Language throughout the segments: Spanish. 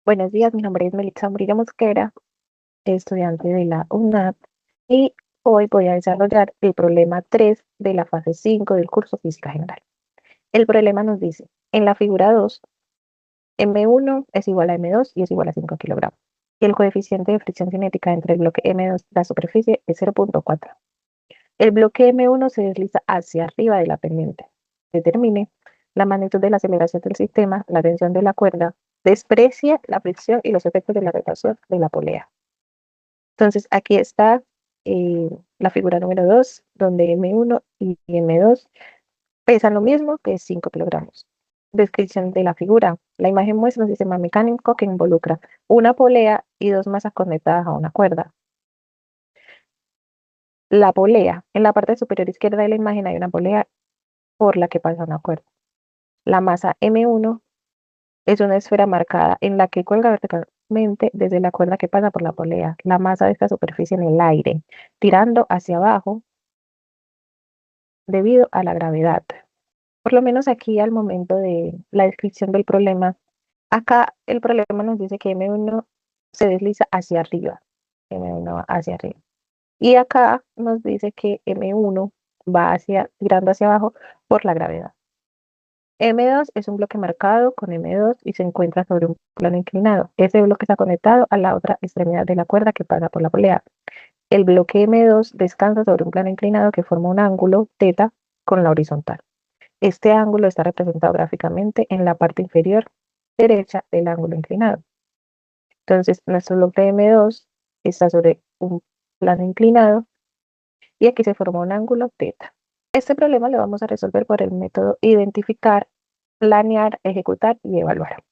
Buenos días, mi nombre es Melitza Murillo Mosquera, estudiante de la UNAP, y hoy voy a desarrollar el problema 3 de la fase 5 del curso Física General. El problema nos dice, en la figura 2, M1 es igual a M2 y es igual a 5 kilogramos. Y el coeficiente de fricción cinética entre el bloque M2 y la superficie es 0,4. El bloque M1 se desliza hacia arriba de la pendiente. Determine la magnitud de la aceleración del sistema, la tensión de la cuerda, desprecie la fricción y los efectos de la rotación de la polea. Entonces, aquí está la figura número 2, donde M1 y M2 pesan lo mismo, que es 5 kilogramos. Descripción de la figura. La imagen muestra un sistema mecánico que involucra una polea y dos masas conectadas a una cuerda. La polea, en la parte superior izquierda de la imagen hay una polea por la que pasa una cuerda. La masa M1 es una esfera marcada en la que cuelga verticalmente desde la cuerda que pasa por la polea. La masa de esta superficie en el aire, tirando hacia abajo debido a la gravedad. Por lo menos aquí al momento de la descripción del problema, acá el problema nos dice que M1 se desliza hacia arriba, M1 hacia arriba. Y acá nos dice que M1 va tirando hacia abajo por la gravedad. M2 es un bloque marcado con M2 y se encuentra sobre un plano inclinado. Ese bloque está conectado a la otra extremidad de la cuerda que pasa por la polea. El bloque M2 descansa sobre un plano inclinado que forma un ángulo θ con la horizontal. Este ángulo está representado gráficamente en la parte inferior derecha del ángulo inclinado. Entonces, nuestro bloque M2 está sobre un plano inclinado y aquí se forma un ángulo θ. Este problema lo vamos a resolver por el método identificar, planear, ejecutar y evaluar.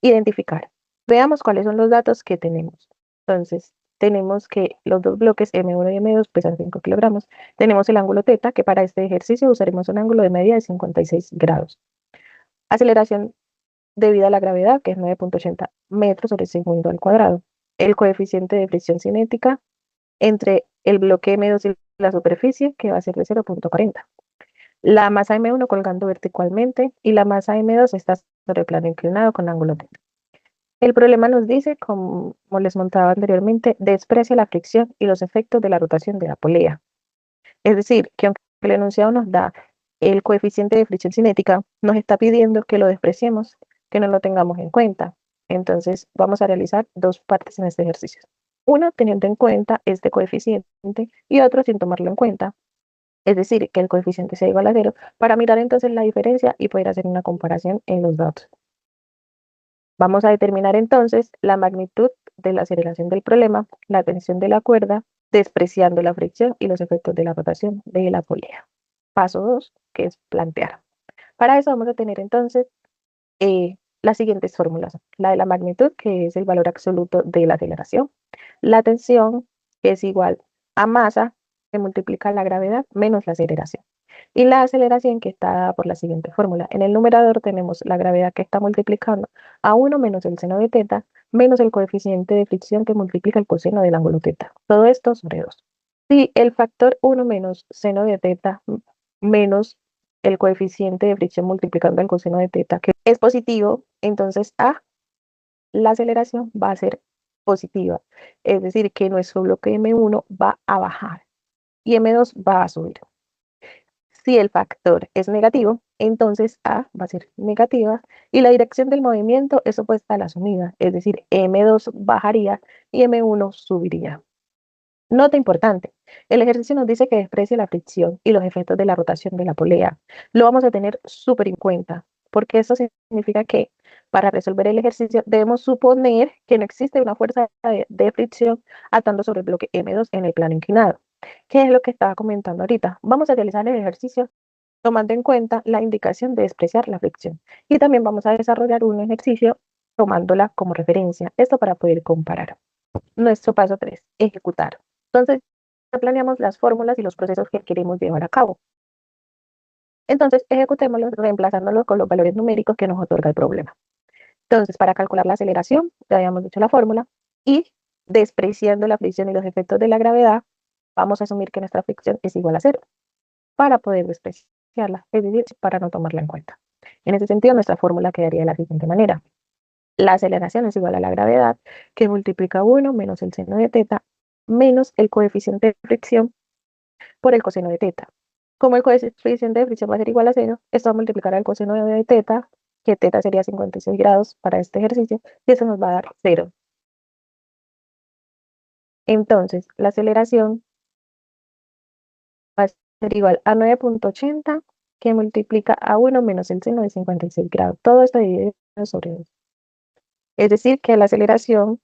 Identificar. Veamos cuáles son los datos que tenemos. Entonces, tenemos que los dos bloques M1 y M2 pesan 5 kilogramos. Tenemos el ángulo θ, que para este ejercicio usaremos un ángulo de media de 56 grados. Aceleración debida a la gravedad, que es 9,80 metros sobre segundo al cuadrado. El coeficiente de fricción cinética entre el bloque M2 y la superficie, que va a ser de 0,40. La masa M1 colgando verticalmente y la masa M2 está sobre el plano inclinado con ángulo θ. El problema nos dice, como les montaba anteriormente, desprecia la fricción y los efectos de la rotación de la polea. Es decir, que aunque el enunciado nos da el coeficiente de fricción cinética, nos está pidiendo que lo despreciemos, que no lo tengamos en cuenta. Entonces, vamos a realizar dos partes en este ejercicio. Uno, teniendo en cuenta este coeficiente y otro sin tomarlo en cuenta. Es decir, que el coeficiente sea igual a 0 para mirar entonces la diferencia y poder hacer una comparación en los datos. Vamos a determinar entonces la magnitud de la aceleración del problema, la tensión de la cuerda, despreciando la fricción y los efectos de la rotación de la polea. Paso 2, que es plantear. Para eso vamos a tener entonces las siguientes fórmulas. La de la magnitud, que es el valor absoluto de la aceleración. La tensión, que es igual a masa, que multiplica la gravedad menos la aceleración. Y la aceleración, que está dada por la siguiente fórmula. En el numerador tenemos la gravedad que está multiplicando a 1 menos el seno de θ, menos el coeficiente de fricción que multiplica el coseno del ángulo θ. Todo esto sobre 2. Si el factor 1 menos seno de θ menos el coeficiente de fricción multiplicando el coseno de θ, que es positivo, entonces la aceleración va a ser positiva. Es decir, que nuestro bloque M1 va a bajar y M2 va a subir. Si el factor es negativo, entonces A va a ser negativa y la dirección del movimiento es opuesta a la sumida, es decir, M2 bajaría y M1 subiría. Nota importante, el ejercicio nos dice que desprecie la fricción y los efectos de la rotación de la polea. Lo vamos a tener súper en cuenta, porque eso significa que para resolver el ejercicio debemos suponer que no existe una fuerza de fricción atando sobre el bloque M2 en el plano inclinado. ¿Qué es lo que estaba comentando ahorita? Vamos a realizar el ejercicio tomando en cuenta la indicación de despreciar la fricción. Y también vamos a desarrollar un ejercicio tomándola como referencia, esto para poder comparar. Nuestro paso 3, ejecutar. Entonces, ya planeamos las fórmulas y los procesos que queremos llevar a cabo. Entonces, ejecutémoslos reemplazándolos con los valores numéricos que nos otorga el problema. Entonces, para calcular la aceleración, ya habíamos dicho la fórmula, y despreciando la fricción y los efectos de la gravedad, vamos a asumir que nuestra fricción es igual a 0 para poder despreciarla, es decir, para no tomarla en cuenta. En ese sentido, nuestra fórmula quedaría de la siguiente manera. La aceleración es igual a la gravedad, que multiplica 1 menos el seno de teta, menos el coeficiente de fricción por el coseno de teta. Como el coeficiente de fricción va a ser igual a 0, esto va a multiplicar al coseno de teta, que teta sería 56 grados para este ejercicio, y eso nos va a dar 0. Entonces, la aceleración va a ser igual a 9.80, que multiplica a 1 menos el seno de 56 grados. Todo esto dividido sobre 2. Es decir, que la aceleración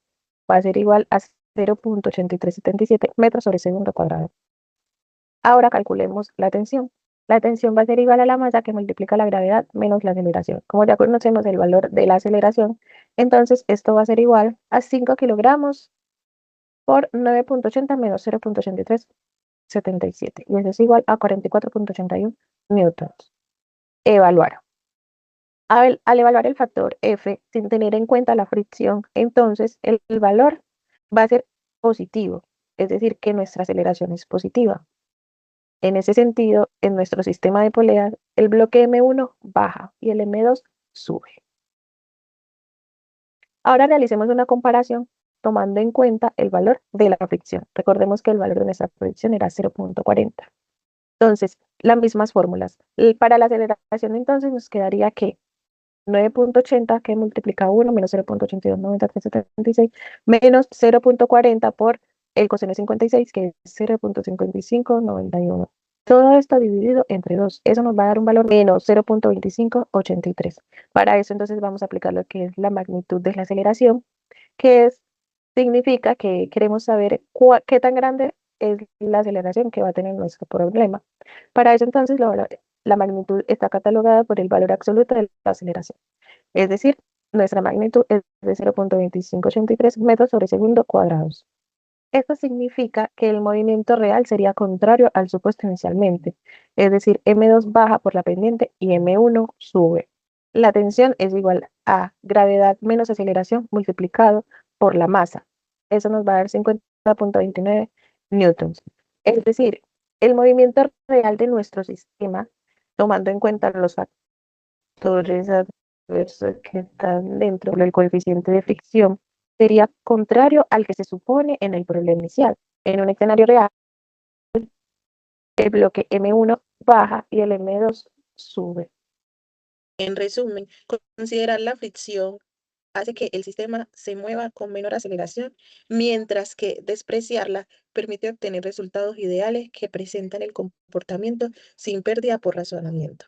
va a ser igual a 0.8377 metros sobre segundo cuadrado. Ahora calculemos la tensión. La tensión va a ser igual a la masa que multiplica la gravedad menos la aceleración. Como ya conocemos el valor de la aceleración, entonces esto va a ser igual a 5 kilogramos por 9.80 menos 0.8377. Y eso es igual a 44.81 newtons. Evaluar. Al evaluar el factor F sin tener en cuenta la fricción, entonces el valor va a ser positivo, es decir, que nuestra aceleración es positiva. En ese sentido, en nuestro sistema de poleas, el bloque M1 baja y el M2 sube. Ahora realicemos una comparación tomando en cuenta el valor de la fricción. Recordemos que el valor de nuestra fricción era 0.40. Entonces, las mismas fórmulas. Para la aceleración, entonces, nos quedaría que 9.80, que multiplica 1 menos 0.829376 menos 0.40 por el coseno de 56, que es 0.5591. Todo esto dividido entre 2. Eso nos va a dar un valor menos 0.2583. Para eso entonces vamos a aplicar lo que es la magnitud de la aceleración, que significa que queremos saber qué tan grande es la aceleración que va a tener nuestro problema. Para eso entonces la magnitud está catalogada por el valor absoluto de la aceleración. Es decir, nuestra magnitud es de 0.2583 metros sobre segundo cuadrados. Esto significa que el movimiento real sería contrario al supuesto inicialmente, es decir, M2 baja por la pendiente y M1 sube. La tensión es igual a gravedad menos aceleración multiplicado por la masa. Eso nos va a dar 50.29 newtons. Es decir, el movimiento real de nuestro sistema, tomando en cuenta los factores adversos que están dentro del coeficiente de fricción, sería contrario al que se supone en el problema inicial. En un escenario real, el bloque M1 baja y el M2 sube. En resumen, considerar la fricción hace que el sistema se mueva con menor aceleración, mientras que despreciarla permite obtener resultados ideales que presentan el comportamiento sin pérdida por razonamiento.